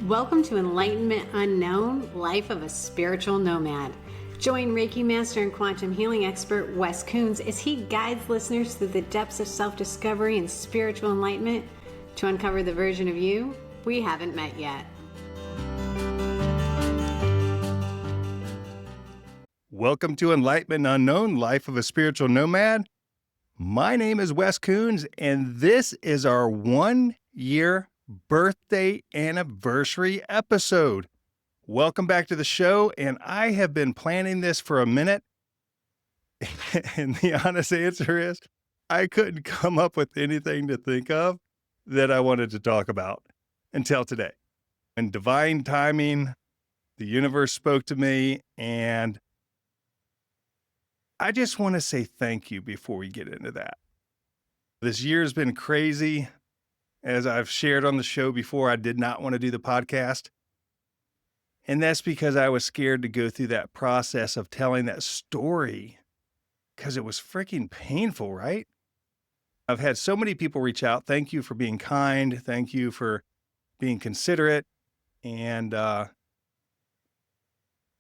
Welcome to Enlightenment Unknown Life of a Spiritual Nomad. Join Reiki Master and Quantum Healing Expert Wes Coons as he guides listeners through the depths of self-discovery and spiritual enlightenment to uncover the version of you we haven't met yet. Welcome to Enlightenment Unknown Life of a Spiritual Nomad. My name is Wes Coons, and this is our 1-year birthday anniversary episode. Welcome back to the show, and I have been planning this for a minute, and the honest answer is I couldn't come up with anything to think of that I wanted to talk about until today. In divine timing, the universe spoke to me, and I just want to say thank you before we get into that. This year's been crazy. As I've shared on the show before, I did not want to do the podcast. And that's because I was scared to go through that process of telling that story because it was freaking painful, right? I've had so many people reach out. Thank you for being kind. Thank you for being considerate. And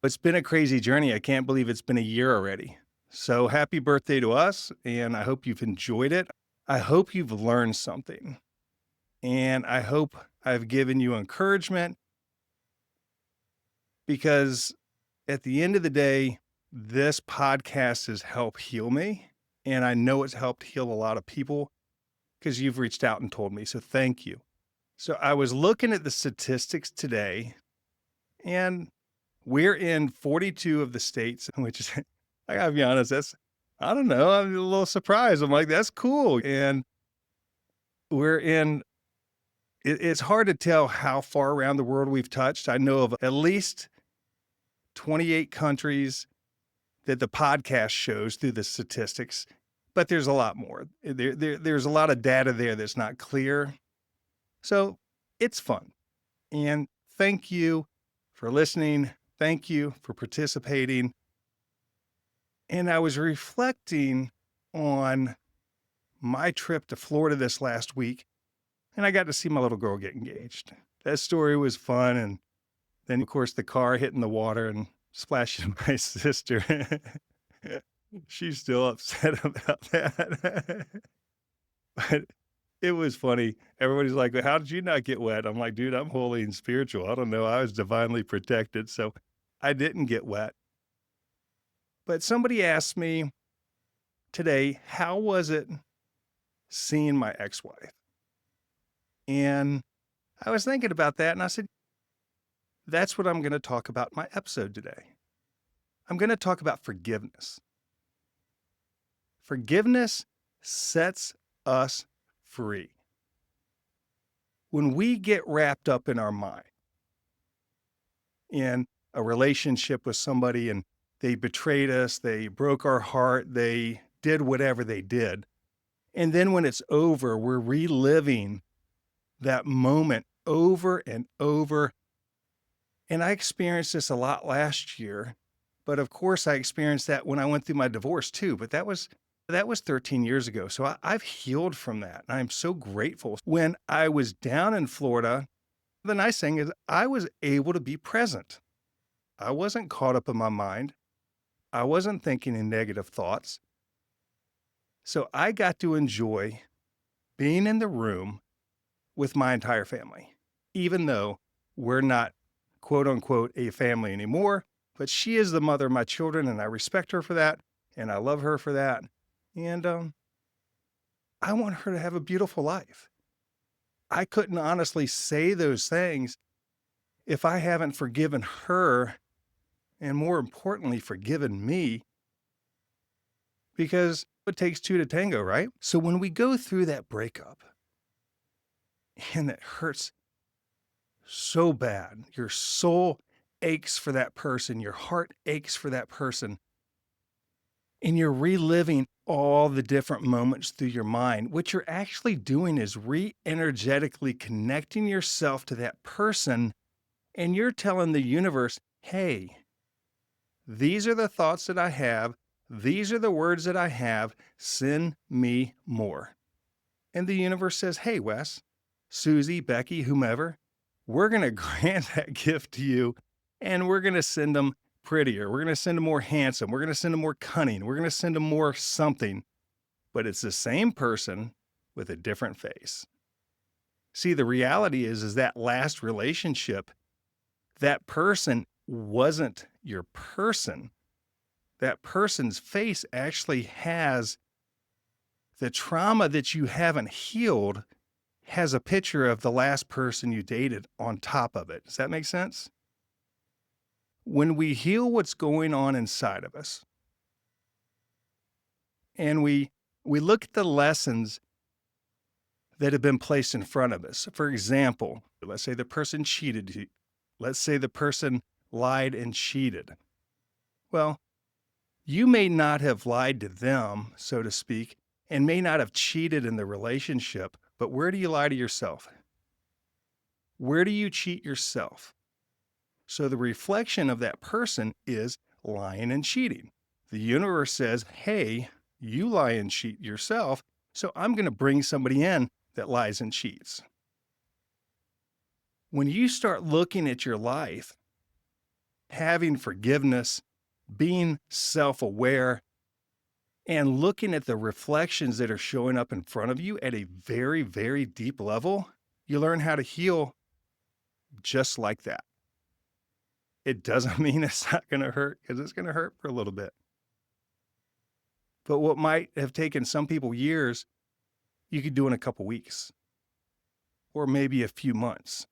it's been a crazy journey. I can't believe it's been a year already. So happy birthday to us. And I hope you've enjoyed it. I hope you've learned something. And I hope I've given you encouragement, because at the end of the day, this podcast has helped heal me. And I know it's helped heal a lot of people because you've reached out and told me. So thank you. So I was looking at the statistics today, and we're in 42 of the states, which is, I gotta be honest, I don't know, I'm a little surprised. I'm like, that's cool. And it's hard to tell how far around the world we've touched. I know of at least 28 countries that the podcast shows through the statistics, but there's a lot more. There's a lot of data there that's not clear. So it's fun. And thank you for listening. Thank you for participating. And I was reflecting on my trip to Florida this last week, and I got to see my little girl get engaged. That story was fun. And then, of course, the car hitting the water and splashing my sister. She's still upset about that. But it was funny. Everybody's like, how did you not get wet? I'm like, dude, I'm holy and spiritual. I don't know. I was divinely protected. So I didn't get wet. But somebody asked me today, how was it seeing my ex-wife? And I was thinking about that, and I said, that's what I'm going to talk about in my episode today. I'm going to talk about forgiveness. Forgiveness sets us free. When we get wrapped up in our mind, in a relationship with somebody, and they betrayed us, they broke our heart, they did whatever they did, and then when it's over, we're reliving that moment over and over. And I experienced this a lot last year, but of course I experienced that when I went through my divorce too, but that was 13 years ago. So I've healed from that. And I'm so grateful. When I was down in Florida, the nice thing is I was able to be present. I wasn't caught up in my mind. I wasn't thinking in negative thoughts. So I got to enjoy being in the room with my entire family, even though we're not, quote unquote, a family anymore, but she is the mother of my children, and I respect her for that, and I love her for that. And I want her to have a beautiful life. I couldn't honestly say those things if I haven't forgiven her, and more importantly, forgiven me, because it takes two to tango, right? So when we go through that breakup, and it hurts so bad, your soul aches for that person, your heart aches for that person, and you're reliving all the different moments through your mind. What you're actually doing is re-energetically connecting yourself to that person, and you're telling the universe, hey, these are the thoughts that I have, these are the words that I have, send me more. And the universe says, hey, Wes, Susie, Becky, whomever, we're going to grant that gift to you and we're going to send them prettier. We're going to send them more handsome. We're going to send them more cunning. We're going to send them more something, but it's the same person with a different face. See, the reality is that last relationship, that person wasn't your person. That person's face actually has the trauma that you haven't healed, has a picture of the last person you dated on top of it. Does that make sense? When we heal what's going on inside of us and we look at the lessons that have been placed in front of us. For example, let's say the person cheated you. Let's say the person lied and cheated. Well, you may not have lied to them, so to speak, and may not have cheated in the relationship, but where do you lie to yourself? Where do you cheat yourself? So the reflection of that person is lying and cheating. The universe says, hey, you lie and cheat yourself, so I'm going to bring somebody in that lies and cheats. When you start looking at your life, having forgiveness, being self-aware, and looking at the reflections that are showing up in front of you at a very, very deep level, you learn how to heal just like that. It doesn't mean it's not going to hurt, because it's going to hurt for a little bit. But what might have taken some people years, you could do in a couple weeks or maybe a few months.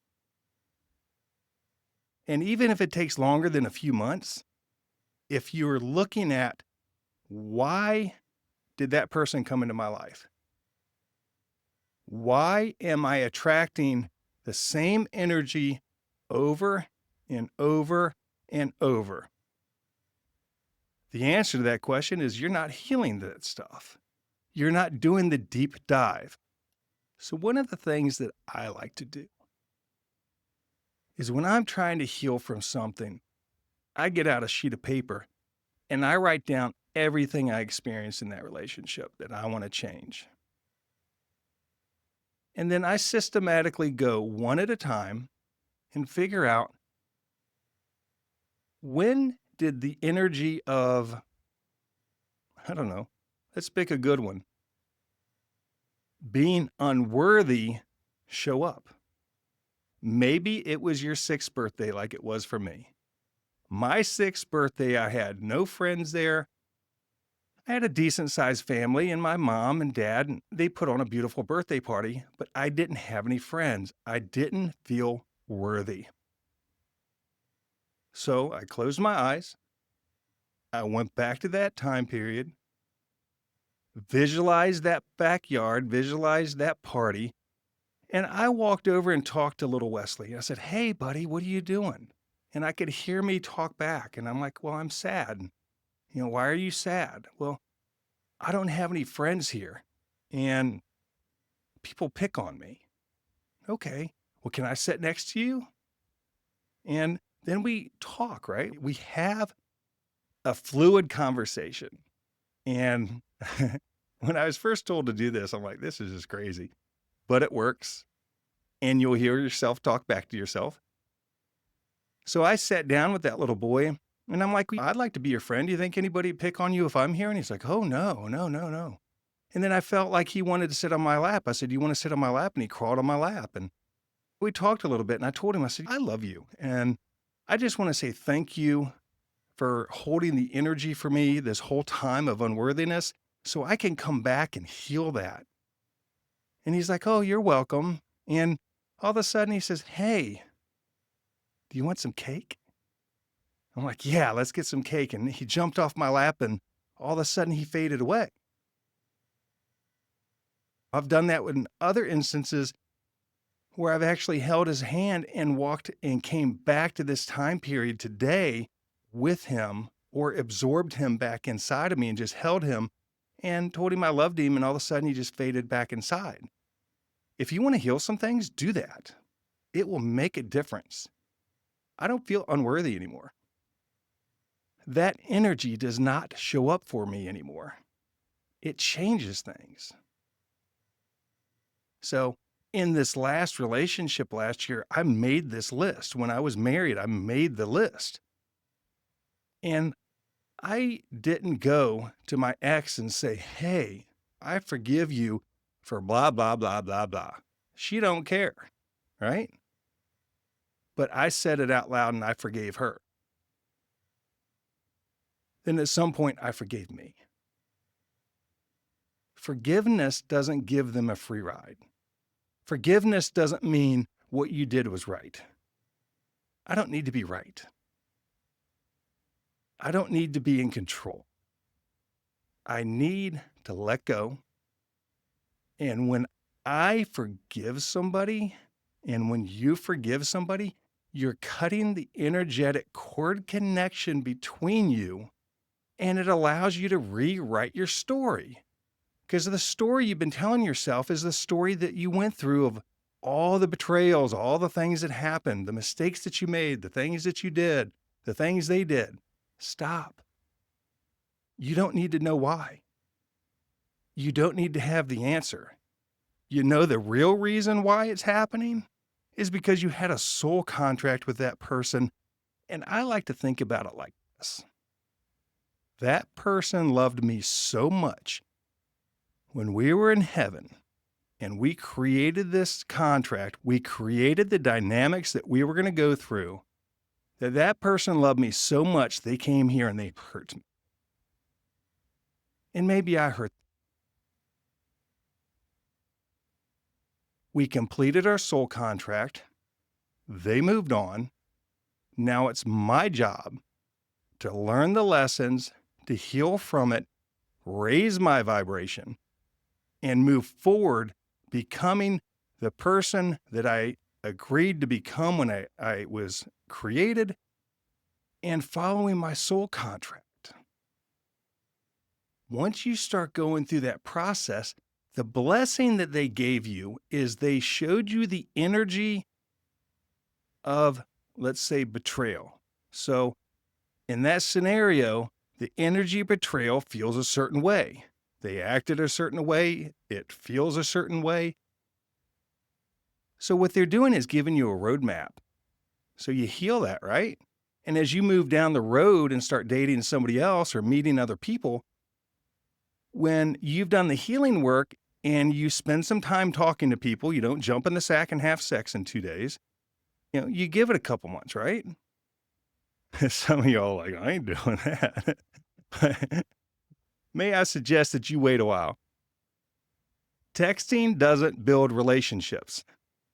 And even if it takes longer than a few months, if you're looking at why did that person come into my life? Why am I attracting the same energy over and over and over? The answer to that question is you're not healing that stuff. You're not doing the deep dive. So one of the things that I like to do is when I'm trying to heal from something, I get out a sheet of paper and I write down everything I experienced in that relationship that I want to change. And then I systematically go one at a time and figure out, when did the energy of, I don't know, let's pick a good one, being unworthy show up? Maybe it was your 6th birthday like it was for me. My 6th birthday, I had no friends there. I had a decent-sized family, and my mom and dad, and they put on a beautiful birthday party, but I didn't have any friends. I didn't feel worthy. So I closed my eyes. I went back to that time period, visualized that backyard, visualized that party, and I walked over and talked to little Wesley. I said, hey, buddy, what are you doing? And I could hear me talk back, and I'm like, well, I'm sad. Why are you sad? Well, I don't have any friends here, and people pick on me. Okay, well, can I sit next to you? And then we talk, right? We have a fluid conversation. And when I was first told to do this, I'm like, this is just crazy, but it works. And you'll hear yourself talk back to yourself. So I sat down with that little boy and I'm like, I'd like to be your friend. Do you think anybody would pick on you if I'm here? And he's like, oh, no, no, no, no. And then I felt like he wanted to sit on my lap. I said, do you want to sit on my lap? And he crawled on my lap. And we talked a little bit and I told him, I said, I love you. And I just want to say thank you for holding the energy for me this whole time of unworthiness so I can come back and heal that. And he's like, oh, you're welcome. And all of a sudden he says, hey, do you want some cake? I'm like, yeah, let's get some cake. And he jumped off my lap and all of a sudden he faded away. I've done that in other instances where I've actually held his hand and walked and came back to this time period today with him, or absorbed him back inside of me and just held him and told him I loved him. And all of a sudden he just faded back inside. If you want to heal some things, do that. It will make a difference. I don't feel unworthy anymore. That energy does not show up for me anymore. It changes things. So In this last relationship last year, I made this list. When I was married, I made the list. And I didn't go to my ex and say, hey, I forgive you for blah, blah, blah, blah, blah. She don't care, right? But I said it out loud and I forgave her. Then at some point, I forgave me. Forgiveness doesn't give them a free ride. Forgiveness doesn't mean what you did was right. I don't need to be right. I don't need to be in control. I need to let go. And when I forgive somebody, and when you forgive somebody, you're cutting the energetic cord connection between you, and it allows you to rewrite your story. Because the story you've been telling yourself is the story that you went through of all the betrayals, all the things that happened, the mistakes that you made, the things that you did, the things they did. Stop. You don't need to know why. You don't need to have the answer. You know the real reason why it's happening is because you had a soul contract with that person. And I like to think about it like this. That person loved me so much when we were in heaven and we created this contract, we created the dynamics that we were going to go through, that person loved me so much they came here and they hurt me. And maybe I hurt them. We completed our soul contract. They moved on. Now it's my job to learn the lessons, to heal from it, raise my vibration, and move forward, becoming the person that I agreed to become when I was created, and following my soul contract. Once you start going through that process, the blessing that they gave you is they showed you the energy of, let's say, betrayal. So in that scenario, the energy of betrayal feels a certain way. They acted a certain way. It feels a certain way. So what they're doing is giving you a roadmap. So you heal that, right? And as you move down the road and start dating somebody else or meeting other people, when you've done the healing work and you spend some time talking to people, you don't jump in the sack and have sex in 2 days, you give it a couple months, right? Some of y'all are like, I ain't doing that. May I suggest that you wait a while? Texting doesn't build relationships.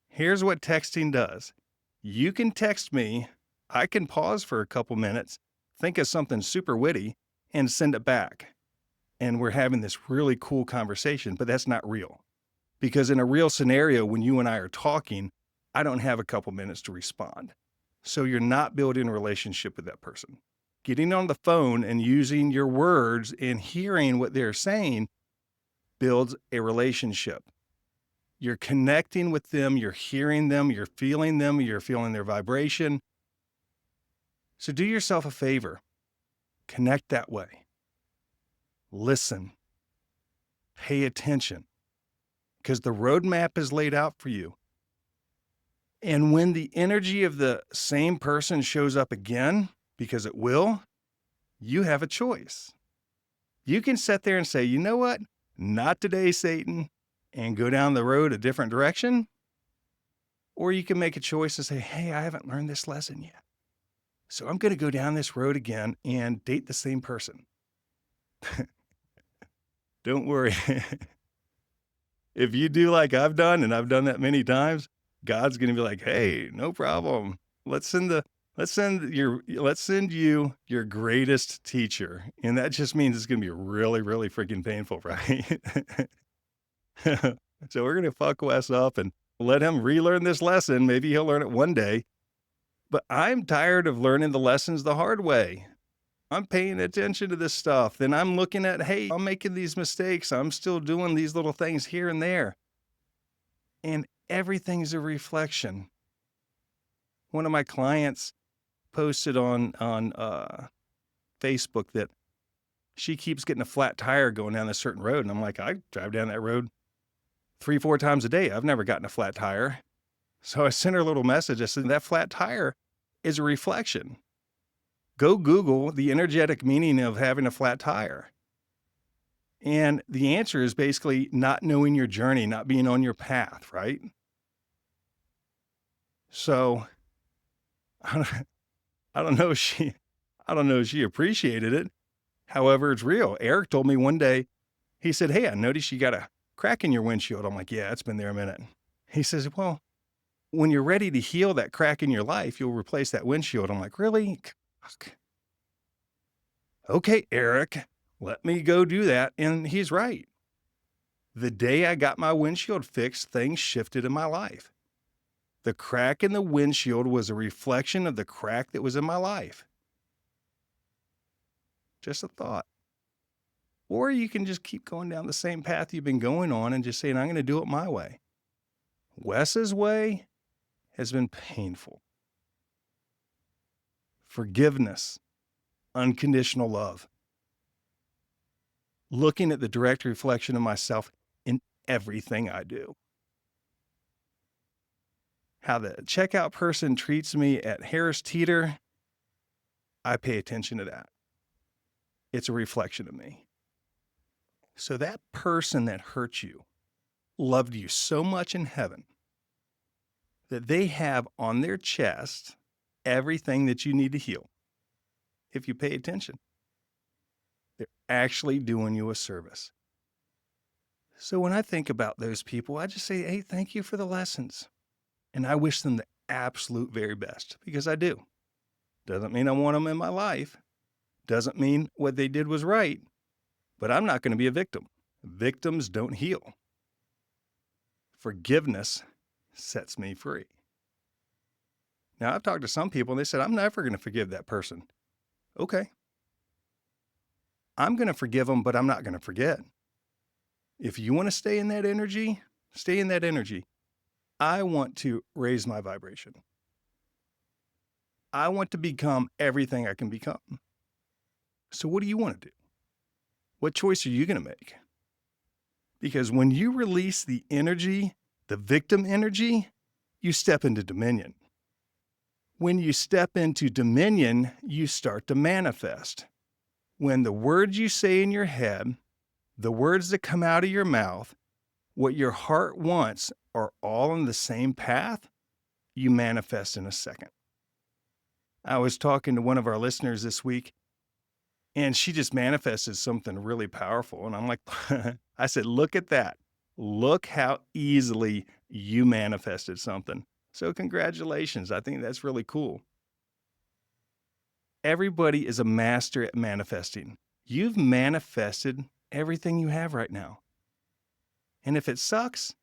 Here's what texting does. You can text me, I can pause for a couple minutes, think of something super witty, and send it back. And we're having this really cool conversation, but that's not real. Because in a real scenario, when you and I are talking, I don't have a couple minutes to respond. So you're not building a relationship with that person. Getting on the phone and using your words and hearing what they're saying builds a relationship. You're connecting with them, you're hearing them, you're feeling their vibration. So do yourself a favor. Connect that way. Listen. Pay attention. Because the roadmap is laid out for you. And when the energy of the same person shows up again, because it will, you have a choice. You can sit there and say, you know what? Not today, Satan, and go down the road a different direction. Or you can make a choice and say, hey, I haven't learned this lesson yet. So I'm going to go down this road again and date the same person. Don't worry. If you do like I've done, and I've done that many times, God's going to be like, hey, no problem. Let's send you your greatest teacher. And that just means it's going to be really, really freaking painful, right? So we're going to fuck Wes up and let him relearn this lesson. Maybe he'll learn it one day. But I'm tired of learning the lessons the hard way. I'm paying attention to this stuff. Then I'm looking at, hey, I'm making these mistakes. I'm still doing these little things here and there. And everything's a reflection. One of my clients posted on Facebook that she keeps getting a flat tire going down a certain road. And I'm like, I drive down that road 3, 4 times a day. I've never gotten a flat tire. So I sent her a little message. I said, that flat tire is a reflection. Go Google the energetic meaning of having a flat tire. And the answer is basically not knowing your journey, not being on your path, right? So I don't, I don't know if she appreciated it. However, it's real. Eric told me one day, he said, hey, I noticed you got a crack in your windshield. I'm like, yeah, it's been there a minute. He says, well, when you're ready to heal that crack in your life, you'll replace that windshield. I'm like, really? Okay, Eric, let me go do that. And he's right. The day I got my windshield fixed, things shifted in my life. The crack in the windshield was a reflection of the crack that was in my life. Just a thought. Or you can just keep going down the same path you've been going on and just saying, I'm going to do it my way. Wes's way has been painful. Forgiveness, unconditional love. Looking at the direct reflection of myself in everything I do. How the checkout person treats me at Harris Teeter, I pay attention to that. It's a reflection of me. So that person that hurt you loved you so much in heaven that they have on their chest everything that you need to heal. If you pay attention, they're actually doing you a service. So when I think about those people, I just say, hey, thank you for the lessons. And I wish them the absolute very best, because I do. Doesn't mean I want them in my life. Doesn't mean what they did was right, but I'm not going to be a victim. Victims don't heal. Forgiveness sets me free. Now, I've talked to some people and they said, I'm never going to forgive that person. Okay. I'm going to forgive them, but I'm not going to forget. If you want to stay in that energy, stay in that energy. I want to raise my vibration. I want to become everything I can become. So what do you want to do? What choice are you going to make? Because when you release the energy, the victim energy, you step into dominion. When you step into dominion, you start to manifest. When the words you say in your head, the words that come out of your mouth, what your heart wants are all on the same path, you manifest in a second. I was talking to one of our listeners this week, and she just manifested something really powerful. And I'm like, I said, look at that. Look how easily you manifested something. So congratulations. I think that's really cool. Everybody is a master at manifesting. You've manifested everything you have right now. And if it sucks,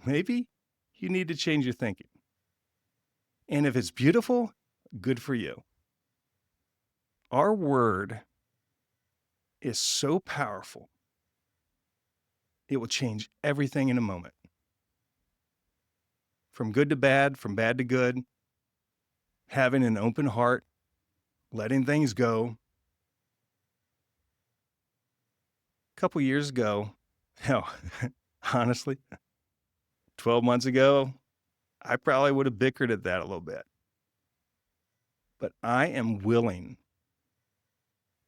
maybe you need to change your thinking. And if it's beautiful, good for you. Our word is so powerful. It will change everything in a moment. From good to bad, from bad to good, having an open heart, letting things go. A couple years ago, honestly, 12 months ago, I probably would have bickered at that a little bit. But I am willing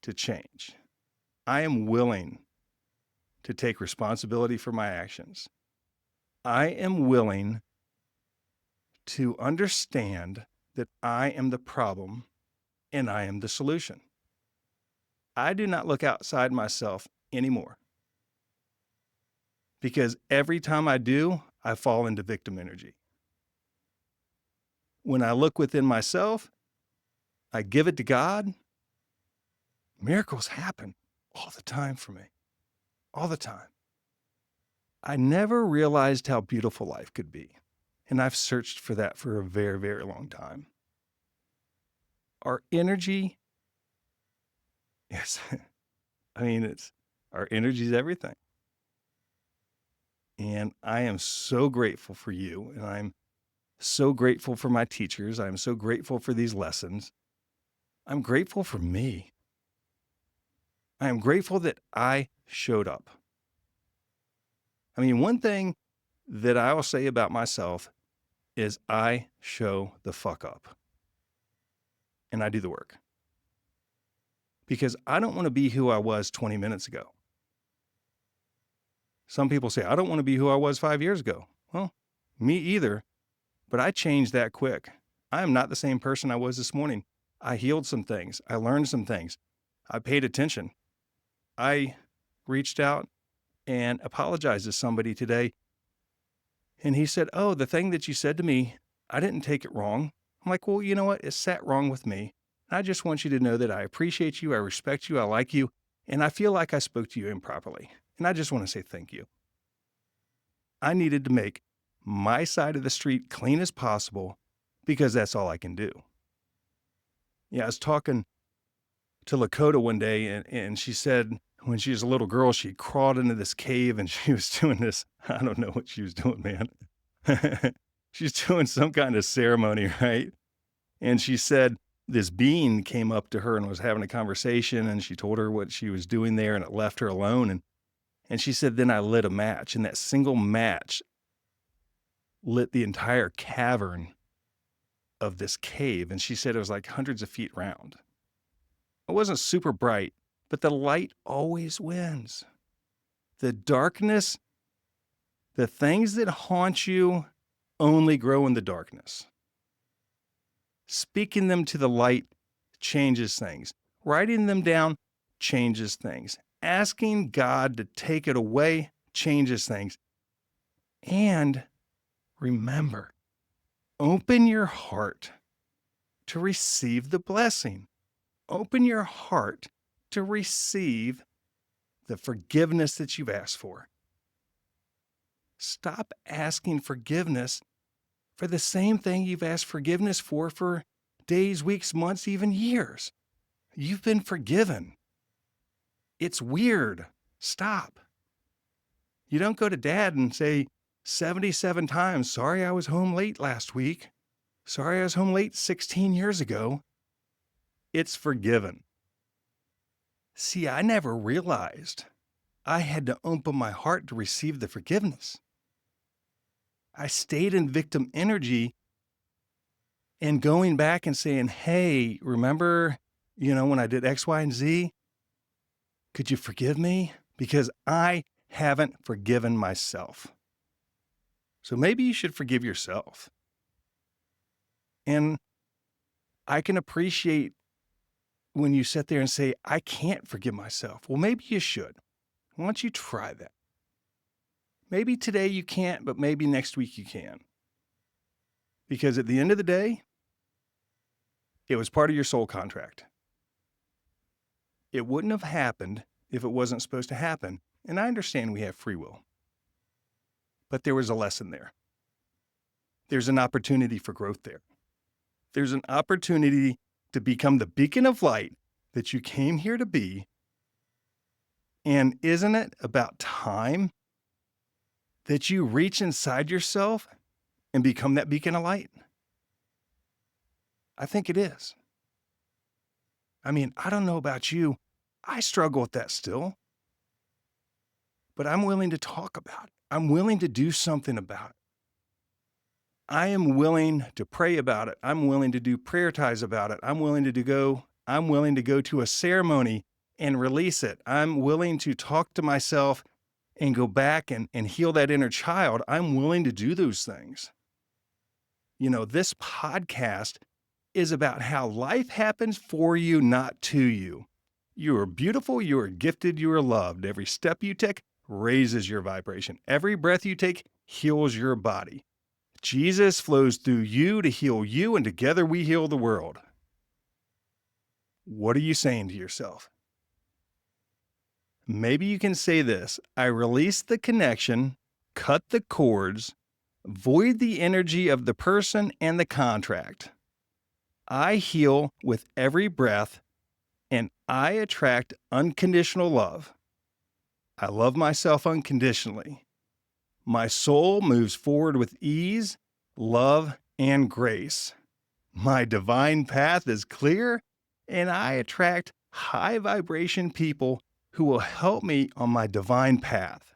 to change. I am willing to take responsibility for my actions. I am willing to understand that I am the problem and I am the solution. I do not look outside myself anymore. Because every time I do, I fall into victim energy. When I look within myself, I give it to God. Miracles happen all the time for me. All the time. I never realized how beautiful life could be. And I've searched for that for a very, very long time. Our energy is, our energy is everything. And I am so grateful for you. And I'm so grateful for my teachers. I'm so grateful for these lessons. I'm grateful for me. I am grateful that I showed up. I mean, one thing that I will say about myself is I show the fuck up and I do the work because I don't want to be who I was 20 minutes ago. Some people say, I don't want to be who I was 5 years ago. Well, me either, but I changed that quick. I am not the same person I was this morning. I healed some things. I learned some things. I paid attention. I reached out and apologized to somebody today. And he said, oh, the thing that you said to me, I didn't take it wrong. I'm like, well, you know what? It sat wrong with me. I just want you to know that I appreciate you. I respect you. I like you. And I feel like I spoke to you improperly. And I just want to say thank you. I needed to make my side of the street clean as possible because that's all I can do. Yeah, I was talking to Lakota one day and she said when she was a little girl, she crawled into this cave and she was doing this. I don't know what she was doing, man. She's doing some kind of ceremony, right? And she said this being came up to her and was having a conversation and she told her what she was doing there and it left her alone. And she said, then I lit a match and that single match lit the entire cavern of this cave. And she said it was like hundreds of feet round. It wasn't super bright, but the light always wins. The darkness, the things that haunt you only grow in the darkness. Speaking them to the light changes things. Writing them down changes things. Asking God to take it away changes things. And remember, open your heart to receive the blessing. Open your heart to receive the forgiveness that you've asked for. Stop asking forgiveness for the same thing you've asked forgiveness for days, weeks, months, even years. You've been forgiven. It's weird. Stop. You don't go to dad and say 77 times, sorry I was home late last week. Sorry I was home late 16 years ago. It's forgiven. See, I never realized I had to open my heart to receive the forgiveness. I stayed in victim energy and going back and saying, hey, remember, when I did X, Y, and Z? Could you forgive me? Because I haven't forgiven myself. So maybe you should forgive yourself. And I can appreciate when you sit there and say, I can't forgive myself. Well, maybe you should. Why don't you try that? Maybe today you can't, but maybe next week you can. Because at the end of the day, it was part of your soul contract. It wouldn't have happened if it wasn't supposed to happen. And I understand we have free will. But there was a lesson there. There's an opportunity for growth there. There's an opportunity to become the beacon of light that you came here to be. And isn't it about time that you reach inside yourself and become that beacon of light? I think it is. I mean, I don't know about you. I struggle with that still. But I'm willing to talk about it. I'm willing to do something about it. I am willing to pray about it. I'm willing to do prayer ties about it. I'm willing to go to a ceremony and release it. I'm willing to talk to myself and go back and heal that inner child. I'm willing to do those things. This podcast is about how life happens for you, not to you. You are beautiful. You are gifted. You are loved. Every step you take raises your vibration. Every breath you take heals your body. Jesus flows through you to heal you, and together we heal the world. What are you saying to yourself? Maybe you can say this: I release the connection, cut the cords, void the energy of the person and the contract. I heal with every breath, and I attract unconditional love. I love myself unconditionally. My soul moves forward with ease, love, and grace. My divine path is clear, and I attract high vibration people who will help me on my divine path.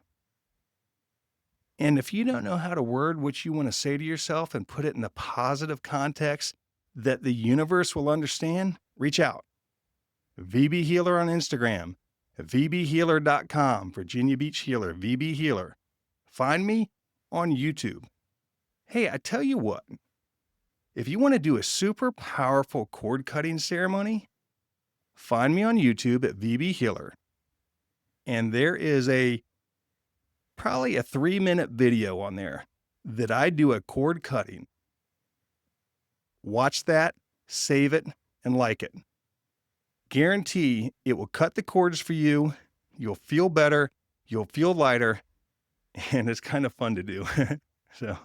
And if you don't know how to word what you want to say to yourself and put it in a positive context that the universe will understand, reach out. VB Healer on Instagram, vbhealer.com, Virginia Beach Healer, VB Healer. Find me on YouTube. Hey, I tell you what, if you want to do a super powerful cord cutting ceremony, find me on YouTube at VB Healer. And there is probably a 3-minute video on there that I do a cord cutting. Watch that, save it, and like it. Guarantee it will cut the cords for you. You'll feel better. You'll feel lighter. And it's kind of fun to do. So,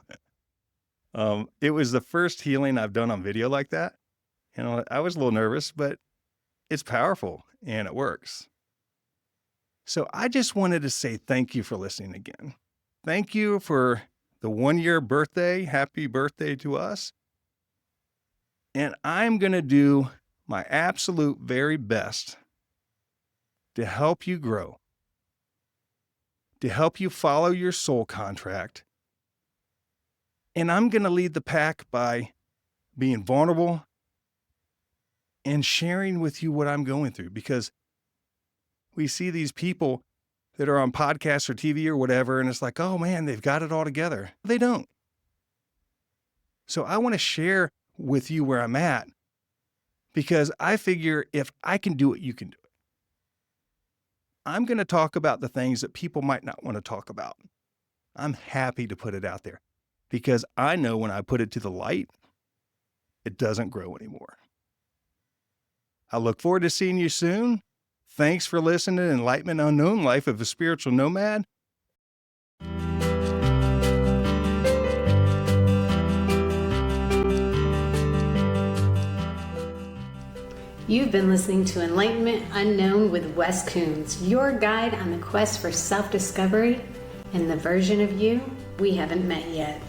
it was the first healing I've done on video like that. You know, I was a little nervous, but it's powerful and it works. So I just wanted to say thank you for listening again. Thank you for the 1-year birthday. Happy birthday to us. And I'm going to do my absolute very best to help you grow, to help you follow your soul contract. And I'm going to lead the pack by being vulnerable and sharing with you what I'm going through, because we see these people that are on podcasts or TV or whatever, and it's like, oh man, they've got it all together. They don't. So I want to share with you where I'm at, because I figure if I can do it, you can do it. I'm going to talk about the things that people might not want to talk about. I'm happy to put it out there because I know when I put it to the light, it doesn't grow anymore. I look forward to seeing you soon. Thanks for listening to Enlightenment Unknown Life of a Spiritual Nomad. You've been listening to Enlightenment Unknown with Wes Coons, your guide on the quest for self-discovery and the version of you we haven't met yet.